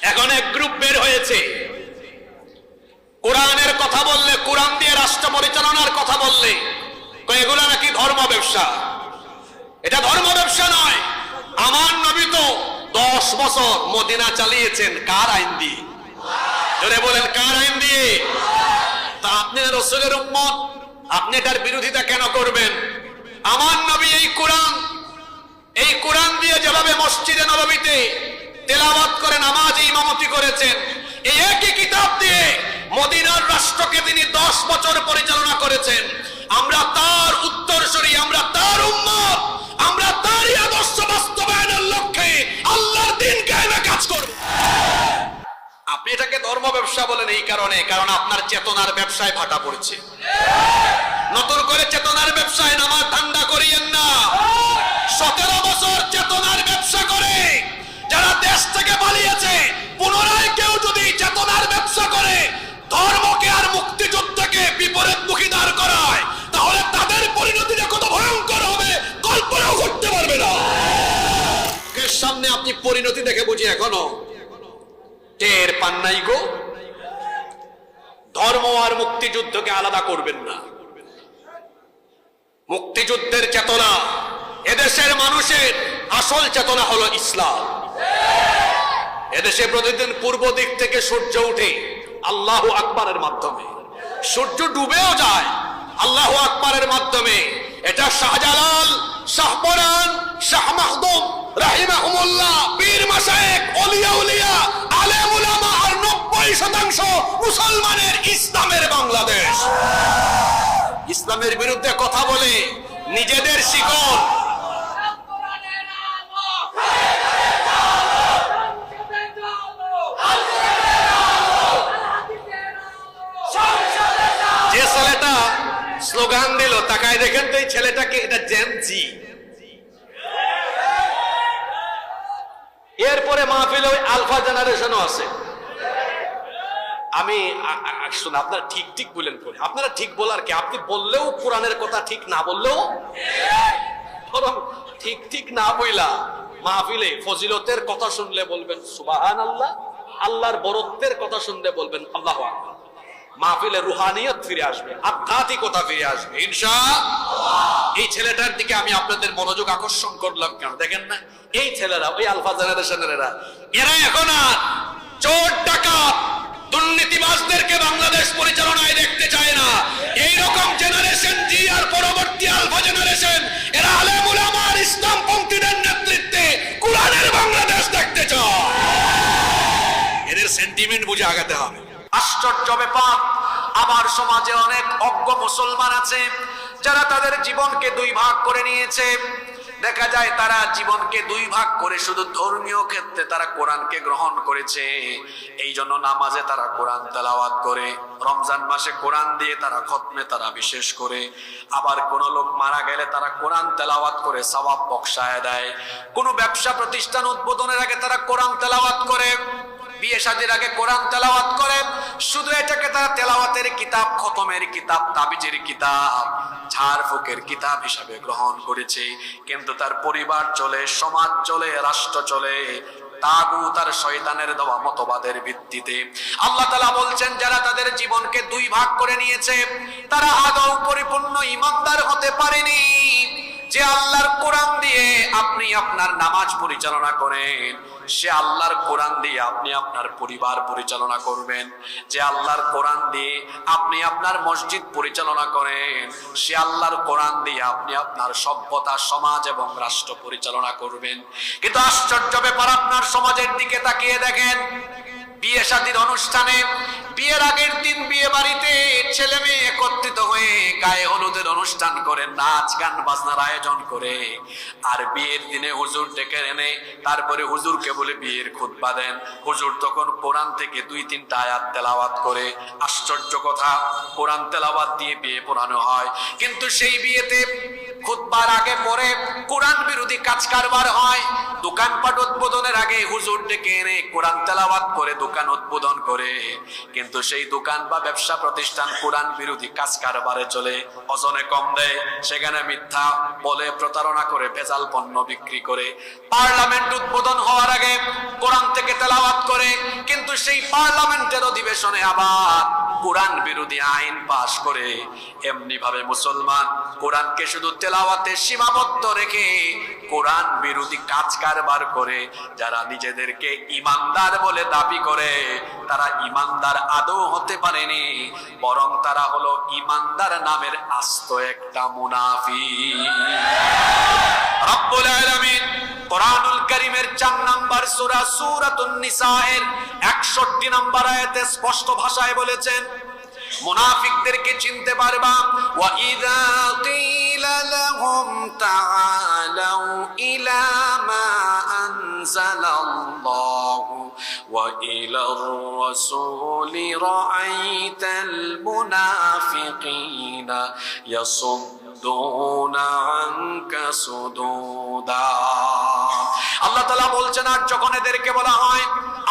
এখন এক গ্রুপ বের হয়েছে, কোরআনের কথা বললে, কোরআন দিয়ে রাষ্ট্র পরিচালনার কথা বললে এগুলা নাকি ধর্ম ব্যবসা। এটা ধর্ম ব্যবসা নয়। আমার নবী তো 10 বছর মদিনা চালিয়েছেন কার আইন দিয়ে? জোরে বলেন, কার আইন দিয়ে? তা আপনি রাসূলের উম্মত, আপনি এটার বিরোধিতা কেন করবেন? আমার নবী এই কোরআন দিয়ে যেভাবে মসজিদে নববীতে তেলাওয়াত করে নামাজে ইমামতি করেছেন, এই একই কিতাব দিয়ে মদিনার রাষ্ট্রকে তিনি 10 বছর পরিচালনা করেছেন। আমরা তার উত্তরসূরি, আমরা তার উম্মত, আমরা তারই আদর্শ বাস্তবায়নের লক্ষ্যে আল্লাহর দ্বীন কায়েমে কাজ করব। আপনি এটাকে ধর্ম ব্যবসা বলেন এই কারণে, কারণ আপনার চেতনার ব্যবসায় ভাটা পড়েছে। নতুন করে চেতনার ব্যবসায় নামাজ ঠান্ডা করিয়েন না। 17 বছর চেতনার ব্যবসা করে যারা দেশ থেকে পালিয়েছে, পুনরায় কেউ যদি চেতনার ব্যবসা করে ধর্মকে আর মুক্তিযুদ্ধকে বিপরীতমুখী দাঁড় করায়, তাহলে তাদের পরিণতিটা কত ভয়ঙ্কর হবে কল্পনাও করতে পারবে না। এর সামনে আপনি পরিণতি দেখে বুঝি এখনো টের পান নাই গো। ধর্ম আর মুক্তিযুদ্ধকে আলাদা করবেন না। মুক্তিযুদ্ধের চেতনা, এদেশের মানুষের আসল চেতনা হলো ইসলাম। এদেশে প্রতিদিন পূর্ব দিক থেকে সূর্য উঠে আল্লাহু আকবারের মাধ্যমে, সূর্য ডুবেও যায় আল্লাহু আকবারের মাধ্যমে। এটা শাহজালাল, শাহপরান, শাহ মাহদুম রাহিমাহুমুল্লাহ, পীর মাশায়েখ, ওলিয়া উলিয়া, আলেম উলামা আর 90% মুসলমানের ইসলামের বাংলাদেশ। ইসলামের বিরুদ্ধে কথা বলে নিজেদের শিকল যে ছেলেটা স্লোগান দিল, তাকায় দেখেন তো এই ছেলেটাকে, এটা জেন জি। এরপরে মাহফিলে ওই আলফা জেনারেশনও আছে। আমি শুন, আপনারা ঠিক ঠিক বলেন করে, আপনারা ঠিক বলার কি? আপনি বললেও কোরআনের কথা ঠিক, না বললেও বরং ঠিক ঠিক না বইলা মাহফিলে ফজিলতের কথা শুনলে বলবেন সুবহানাল্লাহ, আল্লাহর বরত্বের কথা শুনলে বলবেন আল্লাহু আকবার। মাহফিলে রুহানিয়ত ফিরে আসবে, আধ্যাত্মিকতা ফিরে আসবে ইনশাআল্লাহ। এই ছেলেটার দিকে আমি আপনাদের মনোযোগ আকর্ষণ করলাম কেন দেখেন না? এই ছেলেরা, ওই আলফা জেনারেশনের এরা এখন আর চোর ডাকাত দুর্নীতিবাজদেরকে বাংলাদেশ পরিচালনায় দেখতে চায় না। এইরকম জেনারেশন জি আর পরবর্তী আলফা জেনারেশন, এরা আলেম উলামা আর ইসলামপন্থীদের নেতৃত্বে কোরআনের বাংলাদেশ দেখতে চায়। এদের সেন্টিমেন্ট বুঝে আগাতে হবে। আশ্চর্য ব্যাপার, আমার সমাজে অনেক অজ্ঞ মুসলমান আছে যারা তাদের জীবনকে 2 ভাগ করে নিয়েছে। দেখা যায় তারা জীবনকে 2 ভাগ করে শুধু ধর্মীয় ক্ষেত্রে তারা কোরআনকে গ্রহণ করেছে। এই জন্য নামাজে তারা কোরআন তেলাওয়াত করে, রমজান মাসে কোরআন দিয়ে তারা খতমে তারা বিশেষ করে। আবার কোন লোক মারা গেলে তারা কোরআন তেলাওয়াত করে সওয়াব বখশায় দেয়। কোন ব্যবসা প্রতিষ্ঠান উদ্বোধনের আগে তারা কোরআন তেলাওয়াত করে, বিয়ে শাদীর আগে কোরআন তেলাওয়াত করে। শুধু এটাকে তারা তেলাওয়াতের কিতাব, খতমের কিতাব, তাবিজের কিতাব, ঝাড়ফুঁকের কিতাব হিসাবে গ্রহণ করেছে। কিন্তু তার পরিবার চলে, সমাজ চলে, রাষ্ট্র চলে তাগুত আর শয়তানের দেওয়া মতবাদের ভিত্তিতে। আল্লাহ তাআলা বলছেন যারা তাদের জীবনকে 2 ভাগ করে নিয়েছে তারা আদৌ পরিপূর্ণ ঈমানদার হতে পারেনি। যে আল্লাহর কোরআন দিয়ে আপনি আপনার নামাজ পরিচালনা করেন, সে আল্লাহর কোরআন দিয়ে আপনি আপনার পরিবার পরিচালনা করবেন। যে আল্লাহর কোরআন দিয়ে আপনি আপনার মসজিদ পরিচালনা করেন, সে আল্লাহর কোরআন দিয়ে আপনি আপনার সভ্যতা, সমাজ এবং রাষ্ট্র পরিচালনা করবেন। কিন্তু আশ্চর্য ব্যাপার, আপনার সমাজের দিকে তাকিয়ে দেখেন, বিয়ে শাদীর অনুষ্ঠানে বিয়ের আগের দিন বিয়ে বাড়িতে ছেলে মেয়ে একত্রিত হয়ে গায়ে হলুদের অনুষ্ঠান করে, নাচ গান বাজনার আয়োজন করে, আর বিয়ের দিনে হুজুর ডেকে এনে তারপরে হুজুরকে বলে বিয়ের খুতবা দেন। হুজুর তখন কোরআন থেকে 2-3টা আয়াত তেলাওয়াত করে। আশ্চর্য কথা, কোরআন তেলাওয়াত দিয়ে বিয়ে পড়ানো হয়, কিন্তু সেই বিয়েতে খুতবার আগে পরে কোরআন বিরোধী কাজ কারবার হয়। দোকানপাট উদ্বোধনের আগে হুজুর ডেকে এনে কোরআন তেলাওয়াত করে দোকান উদ্বোধন করে, কিন্তু সেই দোকান বা ব্যবসা প্রতিষ্ঠান কোরআন বিরোধী কাজ কারবারে চলে, ওজনে কম দেয়, সেখানে মিথ্যা বলে প্রতারণা করে ভেজাল পণ্য বিক্রি করে। পার্লামেন্ট উদ্বোধন হওয়ার আগে কোরআন থেকে তেলাওয়াত করে, কিন্তু সেই পার্লামেন্টের অধিবেশনে আবার কোরআন বিরোধী আইন পাশ করে। এমনি ভাবে মুসলমান কোরআনকে শুধু তেলাওয়াতে সীমাবদ্ধ রেখে কোরআন বিরোধী কাজ কারবার করে। যারা নিজেদেরকে ইমানদার বলে দাবি করে তারা ইমানদার আদৌ হতে পারেনি, বরং তারা হলো ইমানদার নামের আস্ত একটা মুনাফিক। রব্বুল আলামিন কোরআনুল কারীমের 4 নম্বর সূরা সূরাতুন নিসা এর 61 নম্বর আয়াতে স্পষ্ট ভাষায় বলেছেন, মুনাফিকদেরকে চিনতে পারবা, ওয়া ইযা কিলা লাহুম তাআলাউ ইলা মা আনজালাল্লাহু ওয়া ইলার রাসূলি রাআইতাল মুনাফিকিনা ইয়াসুদ্দুনা আনকা সুদুদা। আল্লাহ তাআলা বলছেন, আর যখন এদেরকে বলা হয়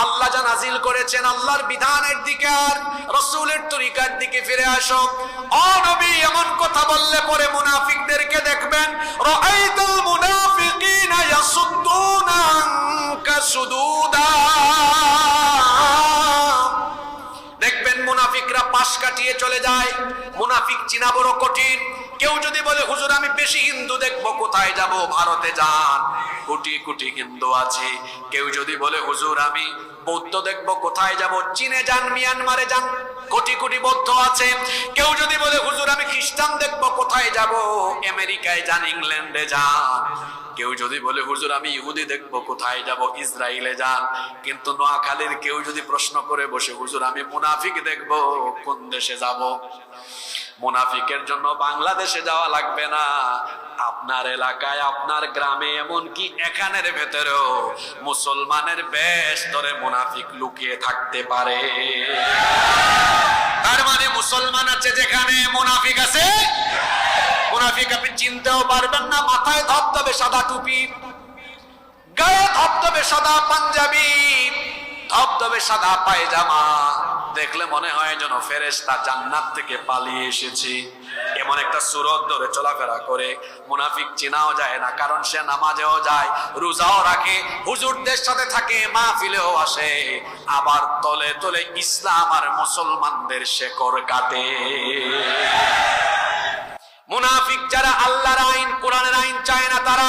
আল্লাহ যা নাজিল করেছেন আল্লাহর বিধানের দিকে আর রাসূলের তরিকার দিকে ফিরে আসো, ও নবী এমন কথা বললে পরে মুনাফিকদেরকে দেখবেন, রাআইতাল মুনাফিকিনা ইয়াসুদ্দুনা আনকা সুদুদা, দেখবেন মুনাফিকরা পাশ কাটিয়ে চলে যায়। মুনাফিক চিনা বড় কঠিন। কেউ যদি বলে হুজুর আমি বেশি হিন্দু দেখবো, কোথায় যাব? ভারতে যান, কোটি কোটি হিন্দু আছে। কেউ যদি বলে হুজুর আমি বৌদ্ধ দেখবো, কোথায় যাব? চীনে যান, মিয়ানমারে যান, কোটি কোটি বৌদ্ধ আছে। কেউ যদি বলে হুজুর আমি খ্রিস্টান দেখবো, কোথায় যাব? আমেরিকায় যান, ইংল্যান্ডে যান। কেউ যদি বলে হুজুর আমি ইহুদি দেখবো, কোথায় যাব? ইসরায়েলে যান। কিন্তু নোয়াখালীর কেউ যদি প্রশ্ন করে বসে হুজুর আমি মুনাফিক দেখবো, কোন দেশে যাব? মুনাফিকের জন্য বাংলাদেশে যাওয়া লাগবে না, আপনার এলাকায় আপনার গ্রামে এমনকি এখানের ভেতরেও মুসলমানের বেশ ধরে মুনাফিক লুকিয়ে থাকতে পারে। তার মানে মুসলমান আছে যেখানে মুনাফিক আছে। মুনাফিক আপনি চিনতেও পারবেন না। মাথায় ধবধবে সাদা টুপি, গায়ে ধবধবে সাদা পাঞ্জাবি, ধবধবে সাদা পায়জামা, দেখলে মনে হয় যেন ফেরেশতা জান্নাত থেকে পালিয়ে এসেছে। এমন একটা সুরত ধরে চলাফেরা করে। মুনাফিক চেনাও যায় না, কারণ সে নামাজেও যায়, রোজাও রাখে, হুজুরদের সাথে থাকে, মাহফিলেও আসে, আবার তলে তলে ইসলাম আর মুসলমানদের শেকড় কাটে। মুনাফিক যারা আল্লাহর আইন কোরআনের আইন চায় না, তারা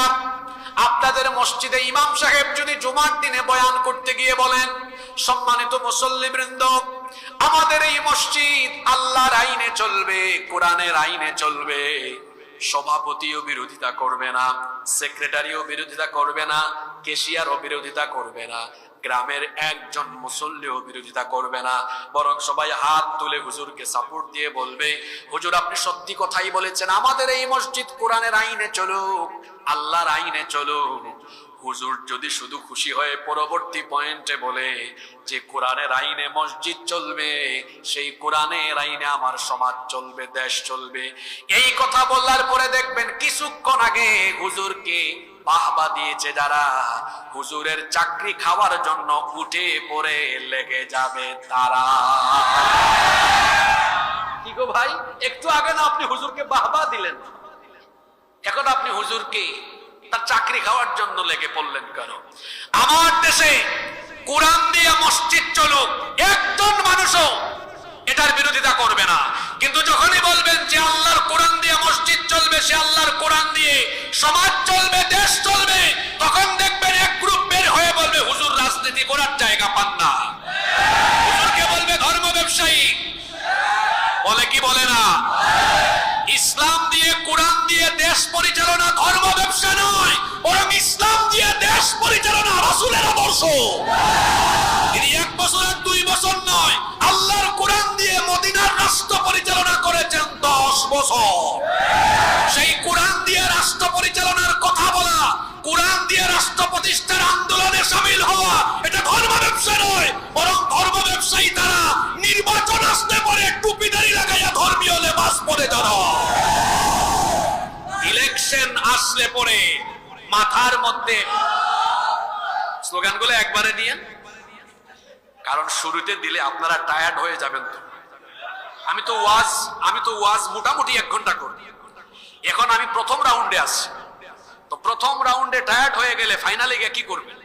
আপনাদের মসজিদে ইমাম সাহেব যদি জুমার দিনে বয়ান করতে গিয়ে বলেন, সম্মানিত মুসল্লিবৃন্দ আমাদের এই মসজিদ আল্লাহর আইনে চলবে, কোরআনের আইনে চলবে, সভাপতিও বিরোধিতা করবে না, সেক্রেটারিও বিরোধিতা করবে না, ক্যাশিয়ারও বিরোধিতা করবে না, গ্রামের একজন মুসল্লিও বিরোধিতা করবে না, বরং সবাই হাত তুলে হুজুরকে সাপোর্ট দিয়ে বলবে, হুজুর আপনি সত্যি কথাই বলেছেন, আমাদের এই মসজিদ কোরআনের আইনে চলুক, আল্লাহর আইনে চলুক। হুজুর যদি শুধু খুশি হয়ে পরবর্তী পয়েন্টে বলে যে কোরআনের আইনে মসজিদ চলবে, সেই কোরআনের আইনে আমার সমাজ চলবে, দেশ চলবে, এই কথা বলার পরে দেখবেন কিছুক্ষণ আগে হুজুরকে বাহবা দিয়েছে যারা, হুজুরের চাকরি খাওয়ার জন্য উঠে পড়ে লেগে যাবে তারা। কি গো ভাই, একটু আগে না আপনি হুজুরকে বাহবা দিলেন, এখন আপনি হুজুরকে তার চাকরি খাওয়ার জন্য লেগে পড়লেন কেন? আমার দেশে কোরআন দিয়ে মসজিদ চলুক, একজন মানুষও এটার বিরোধিতা করবে না, কিন্তু যখনই বলবেন যে আল্লাহর কোরআন দিয়ে মসজিদ চলবে, সে আল্লাহর কোরআন দিয়ে সমাজ চলবে, দেশ চলবে, তখন দেখবেন এক গ্রুপ বের হয়ে বলবে হুজুর রাজনীতি করার জায়গা পান না, হুজুরকে বলবে ধর্ম ব্যবসায়ী, বলে কি বলে না? ইসলাম দিয়ে কোরআন দিয়ে দেশ পরিচালনা ধর্ম ব্যবসা নয়, বরং ইসলাম দিয়ে দেশ পরিচালনা রাসূলের আদর্শ। তিনি 1 বছর আর 2 বছর নয়, আল্লাহর কোরআন দিয়ে মদিনার রাষ্ট্র পরিচালনা করেছেন 10 বছর। সেই কোরআন দিয়ে রাষ্ট্র পরিচালনার কথা বলা, কোরআন দিয়ে রাষ্ট্র প্রতিষ্ঠার আন্দোলনে শামিল হওয়া, এটা ধর্ম ব্যবসা নয়, বরং ধর্ম ব্যবসায়ী তারা নির্বাচন আসতে পরে টুপিদারি লাগাইয়া ধর্মীয় লেবাস পরে যারা, ইলেকশন আসলে পরে মাথার মধ্যে স্লোগানগুলো একবারে দিয়েন, কারণ শুরুতে দিলে আপনারা টায়ার্ড হয়ে যাবেন। তো আমি তো ওয়াজ মোটামুটি 1 ঘন্টা করি, এখন আমি প্রথম রাউন্ডে আসছি। তো প্রথম রাউন্ডে টায়ার্ড হয়ে গেলে ফাইনালে গিয়ে কি করবেন?